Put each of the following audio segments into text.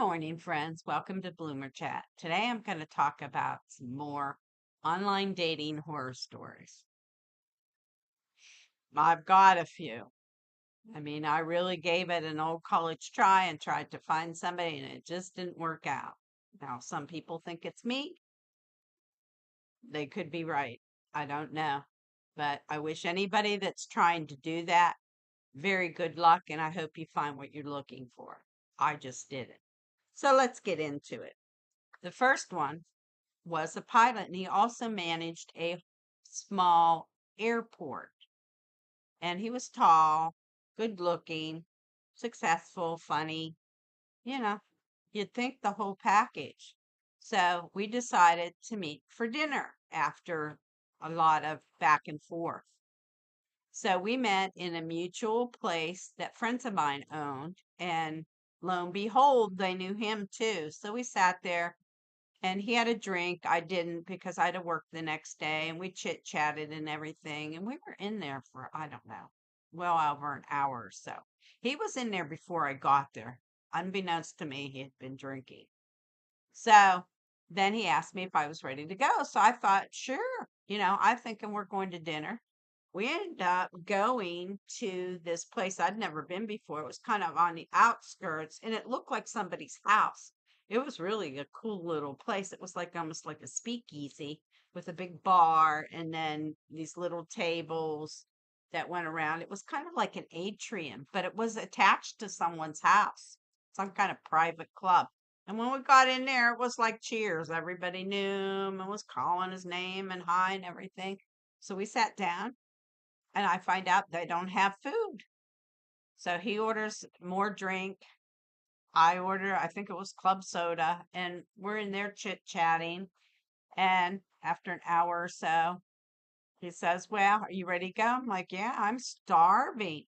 morning, friends. Welcome to Bloomer Chat. Today I'm going to talk about some more online dating horror stories. I've got a few. I really gave it an old college try and tried to find somebody, and it just didn't work out. Now, some people think it's me. They could be right. I don't know. But I wish anybody that's trying to do that very good luck, and I hope you find what you're looking for. I just did it. So let's get into it. The first one was a pilot, and he also managed a small airport. And he was tall, good looking, successful, funny, you know, you'd think the whole package. So we decided to meet for dinner after a lot of back and forth. So we met in a mutual place that friends of mine owned, and lo and behold, they knew him too. So we sat there and he had a drink. I didn't because I had to work the next day, and we chit chatted and everything. And we were in there for, I don't know, well over an hour or so. He was in there before I got there. Unbeknownst to me, he had been drinking. So then he asked me if I was ready to go. So I thought, sure, I'm thinking we're going to dinner. We ended up going to this place I'd never been before. It was kind of on the outskirts and it looked like somebody's house. It was really a cool little place. It was like almost like a speakeasy with a big bar and then these little tables that went around. It was kind of like an atrium, but it was attached to someone's house, some kind of private club. And when we got in there, it was like cheers. Everybody knew him and was calling his name and hi and everything. So we sat down and I find out they don't have food. So he orders more drink. I order, I think it was club soda, and we're in there chit chatting. And after an hour or so, he says, well, are you ready to go? I'm like, yeah, I'm starving.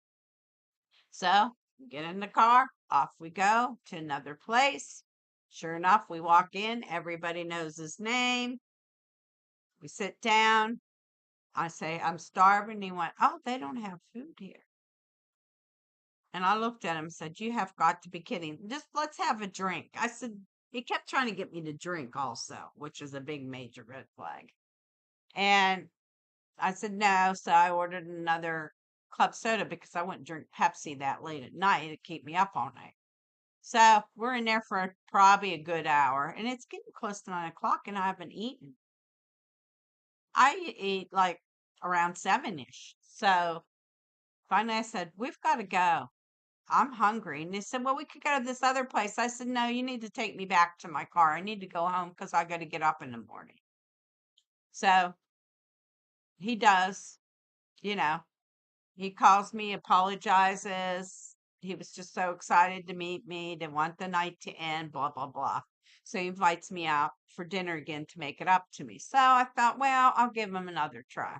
So get in the car, off we go to another place. Sure enough, we walk in, everybody knows his name. We sit down. I say, I'm starving. He went, oh, they don't have food here. And I looked at him and said, you have got to be kidding. Just let's have a drink. I said, he kept trying to get me to drink also, which is a big major red flag. And I said, no. So I ordered another club soda because I wouldn't drink Pepsi that late at night. It'd keep me up all night. So we're in there for probably a good hour and it's getting close to 9 o'clock and I haven't eaten. I eat like around 7-ish. So finally I said, we've got to go. I'm hungry. And they said, well, we could go to this other place. I said, no, you need to take me back to my car. I need to go home because I got to get up in the morning. So he does, you know, he calls me, apologizes. He was just so excited to meet me, to want the night to end, blah, blah, blah. So he invites me out for dinner again to make it up to me. So I thought, well, I'll give him another try.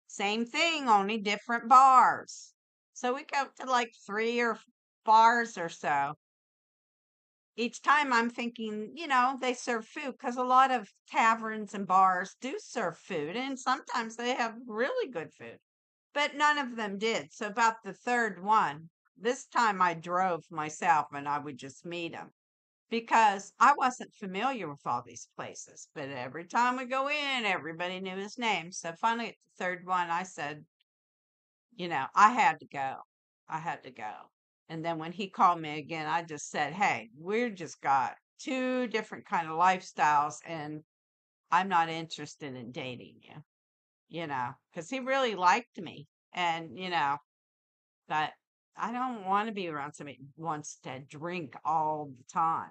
Same thing, only different bars. So we go to like 3 or 4 bars or so. Each time I'm thinking, they serve food because a lot of taverns and bars do serve food, and sometimes they have really good food, but none of them did. So, about the third one, this time I drove myself and I would just meet him because I wasn't familiar with all these places. But every time we go in, everybody knew his name. So, finally, at the third one, I said, I had to go. I had to go. And then when he called me again, I just said, hey, we're just got two different kind of lifestyles and I'm not interested in dating you, because he really liked me. And, but I don't want to be around somebody who wants to drink all the time.